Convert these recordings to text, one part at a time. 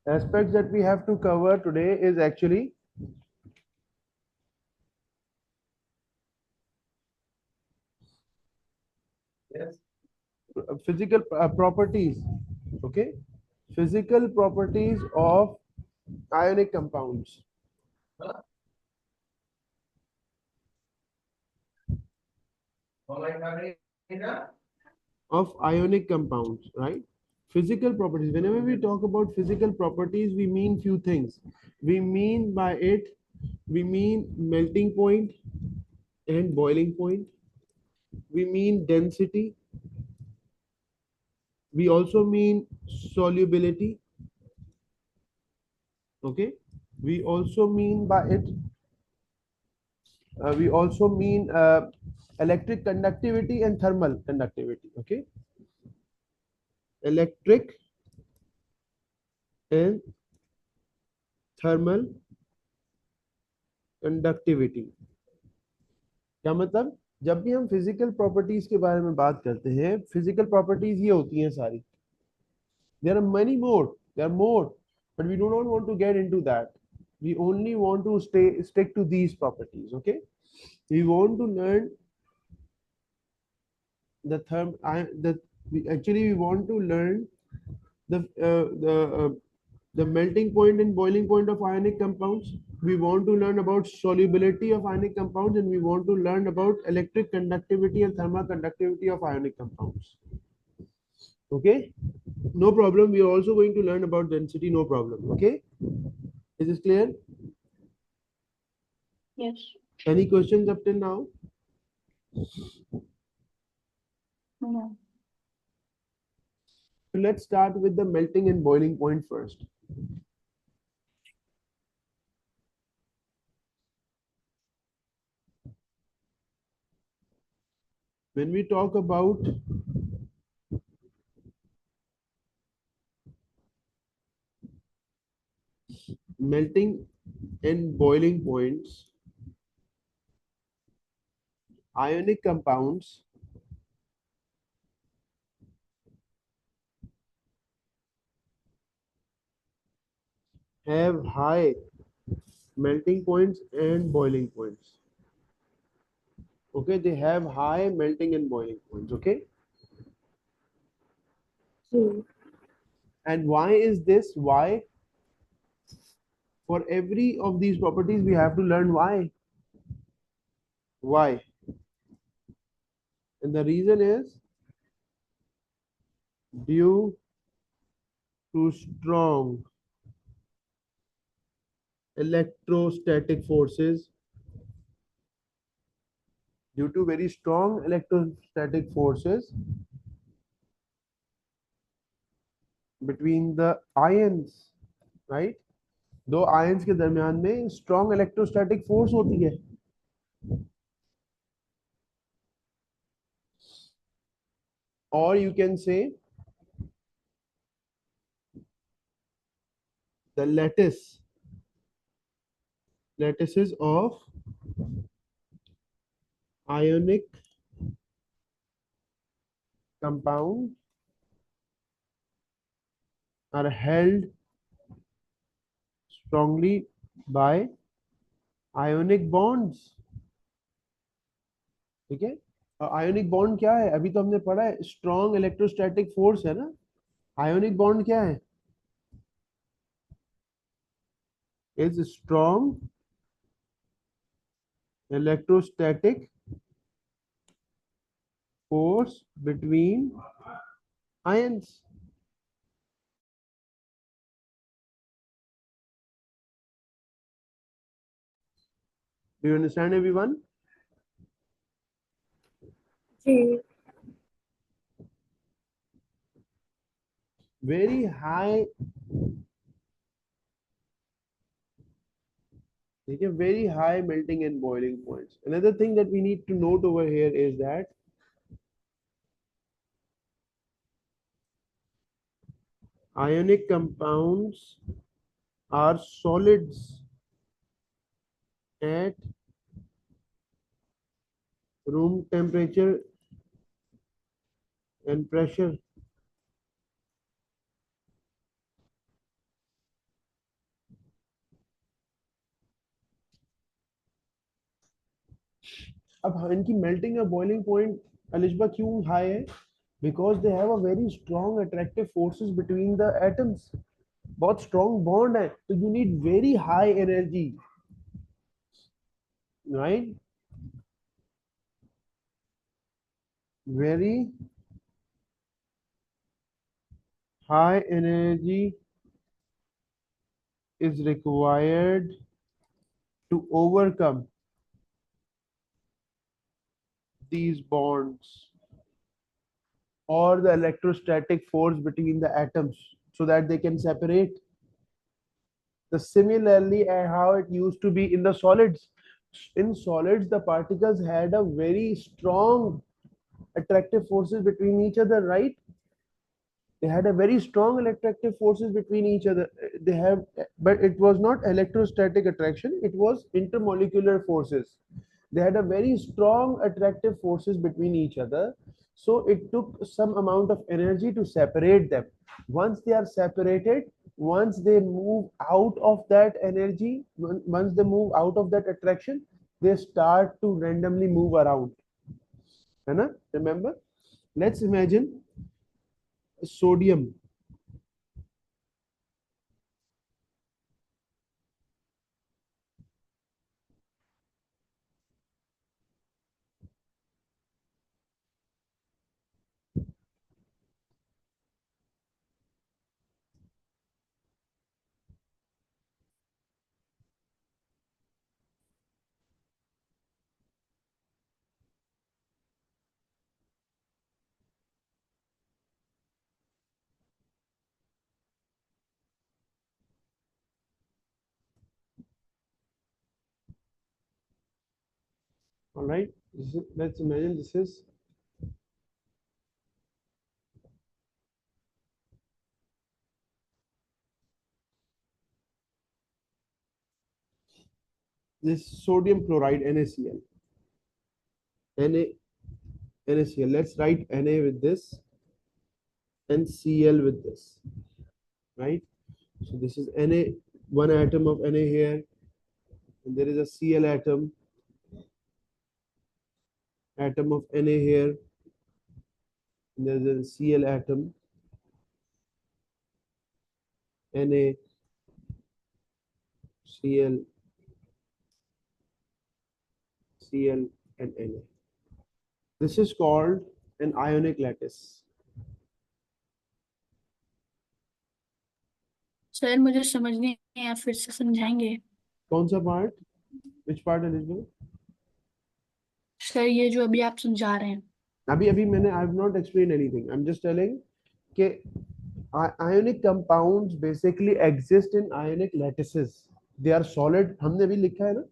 aspects that we have to cover today is actually physical properties. Okay, physical properties of ionic compounds. Of ionic compounds, right? Physical properties. Whenever we talk about physical properties, we mean few things. We mean by it, we mean melting point and boiling point. We mean density. We also mean solubility. Okay. We also mean by it. We also mean electric conductivity and thermal conductivity. Okay. Electric and thermal conductivity. क्या मतलब, जब भी हम physical properties के बारे में बात करते हैं, फिजिकल प्रॉपर्टीज ये होती हैं सारी. There are many more, there are more, but we do not want to get into that. We only want to stick to these properties. Okay, we want to learn the we want to learn the uh, the uh, the melting point and boiling point of ionic compounds. We want to learn about solubility of ionic compounds, and we want to learn about electric conductivity and thermal conductivity of ionic compounds. Okay, no problem. We are also going to learn about density, no problem. Okay, is this clear? Yes. Any questions up till now? No. So let's start with the melting and boiling point first. When we talk about melting and boiling points, ionic compounds have high melting points and boiling points. Okay, they have high melting and boiling points. Okay, and why is this? Why? For every of these properties, we have to learn why. Why? And the reason is due to strong electrostatic forces. Due to very strong electrostatic forces between the ions, right? दो ions के दरमियान में strong electrostatic force होती है. Or you can say the lattices of ionic compound are held strongly by ionic bonds. ठीक है, ionic bond क्या है? अभी तो हमने पढ़ा है स्ट्रॉन्ग इलेक्ट्रोस्टैटिक फोर्स है ना. आयोनिक बॉन्ड क्या है? Is strong electrostatic force between ions. Do you understand, everyone? Very high, very high melting and boiling points. Another thing that we need to note over here is that ionic compounds are solids at room temperature and pressure. अब इनकी melting और boiling point Alishba क्यों high है? Because they have a very strong attractive forces between the atoms, बहुत strong bond है, तो you need very high energy, right? Very high energy is required to overcome these bonds or the electrostatic force between the atoms so that they can separate. The similarly how it used to be in the solids. In solids, the particles had a very strong attractive forces between each other, right? They had a very strong electroactive forces between each other. They have, but it was not electrostatic attraction, it was intermolecular forces. They had a very strong attractive forces between each other, so it took some amount of energy to separate them. Once they are separated, once they move out of that energy, once they move out of that attraction, they start to randomly move around, है ना? Remember, let's imagine sodium. All right, let's imagine this is this sodium chloride NaCl. Na NaCl. Let's write Na with this and Cl with this, right? So this is Na, one atom of Na here, and there is a Cl atom of Na here, and there is a Cl atom, Na, Cl, Cl, and Na. This is called an ionic lattice. Sir मुझे समझ नहीं आया, फिर से समझाएंगे? कौन सा part? Which part है इसमें? सर ये जो अभी आप समझा रहे हैं। अभी अभी मैंने I have not explained anything. I'm just telling कि ionic compounds basically exist in ionic lattices. They are solid. हमने भी लिखा है ना,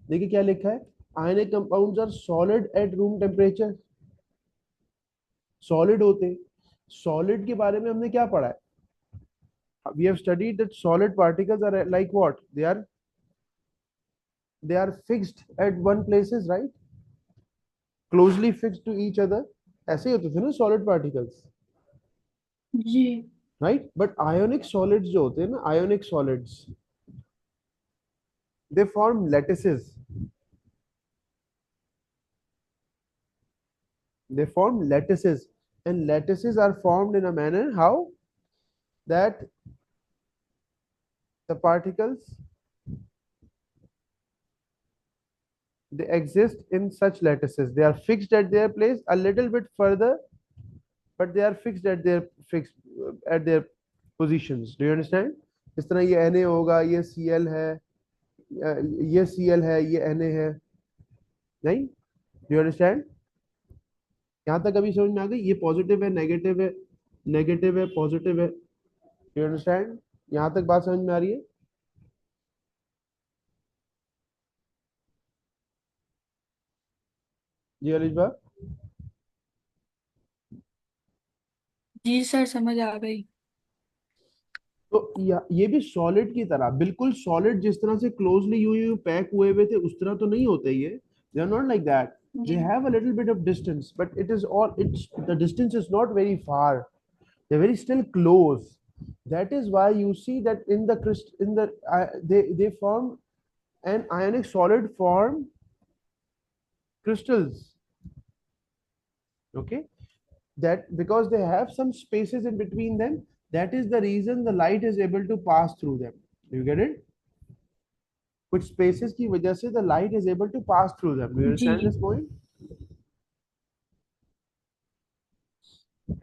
देखिए क्या लिखा है, ionic compounds are solid at room temperature. Solid होते हैं. Solid के बारे में हमने क्या पढ़ा है? We have studied that solid particles are like what? They are fixed at one places, right? Closely fixed to each other. ऐसे ही होते थे ना solid particles, ji. right? But ionic solids जो होते हैं ना, ionic solids, they form lattices. They form lattices, and lattices are formed in a manner how that the particles, they exist in such lattices. They are fixed at their place a little bit further, but they are fixed at their positions. Do you understand? इस तरह ये Na होगा, ये Cl है, ये Cl है, ये Na है, नहीं? Do you understand? यहाँ तक अभी समझ में आ गई? ये पॉजिटिव है, नेगेटिव है, नेगेटिव है, पॉजिटिव है. Do you understand? यहाँ तक बात समझ में आ रही है? जी अलिशबा. जी सर, समझ आ गई। तो ये भी सॉलिड की तरह, बिल्कुल सॉलिड जिस तरह से क्लोजली यू पैक हुए हुए थे उस तरह तो नहीं होते ये. They are not like that. They जी। Have a little bit of distance, but it is all, it's the distance is not very far. They very still close. That is why you see that in the they form an ionic solid form crystals. Okay, that because they have some spaces in between them, that is the reason the light is able to pass through them. You get it? कुछ spaces की वजह से the light is able to pass through them. Do you ji understand this point?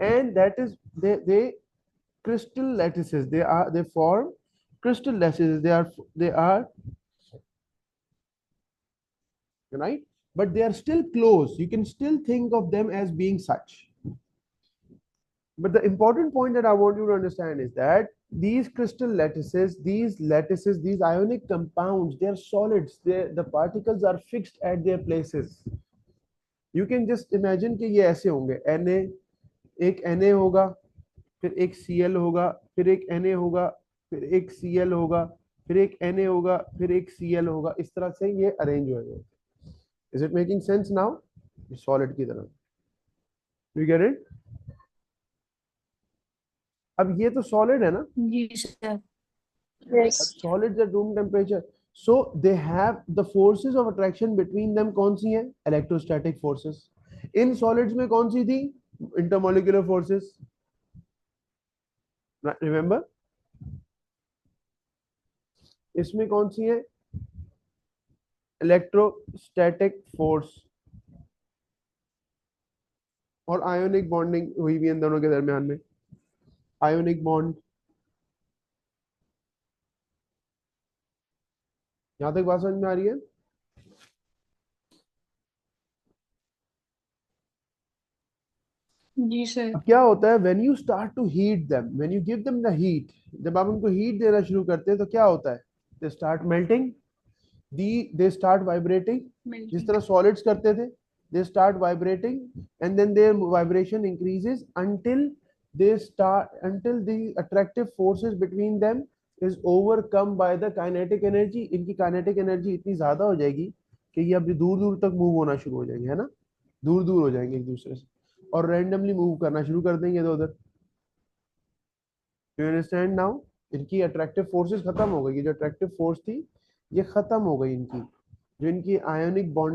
And that is they crystal lattices, they form crystal lattices. They are right, but they are still close. You can still think of them as being such. But the important point that I want you to understand is that these crystal lattices, these ionic compounds, they are solids. The particles are fixed at their places. You can just imagine कि ये ऐसे होंगे. Na, एक Na होगा, फिर एक Cl होगा, फिर एक Na होगा, फिर एक Cl होगा, फिर एक Na होगा, फिर एक Cl होगा. इस तरह से ये अरेंज होएगा. Is it making sense now? Solid की तरह. You get it? अब ये तो सॉलिड है ना. जी sir Yes. Solids at room temperature, so they have the forces of attraction between them. कौन सी हैं? Electrostatic forces. In solids में कौन सी थी? Intermolecular forces. Remember? इसमें कौन सी है? Electrostatic force. और ionic bonding हुई भी इन दोनों के दरमियान में. Ionic bond. यहां तक बात समझ में आ रही है? जी सर अब क्या होता है when you start to heat them, when you give them the heat, जब आप उनको heat देना शुरू करते हैं तो क्या होता है? They start melting, they start vibrating. जिस मिल्किंग तरह solids करते थे, they start vibrating, and then their vibration increases until the attractive forces between them is overcome by the kinetic energy. इनकी kinetic energy इतनी ज्यादा हो जाएगी कि ये अब दूर दूर तक मूव होना शुरू हो जाएंगे, है ना. दूर दूर हो जाएंगे एक दूसरे से और रैंडमली मूव करना शुरू कर देंगे इधर उधर. You understand now? इनकी अट्रैक्टिव फोर्सेस खत्म हो गई. ये जो अट्रैक्टिव फोर्स थी ये खत्म हो गई इनकी. जो इनकी आयोनिक बॉन्डिंग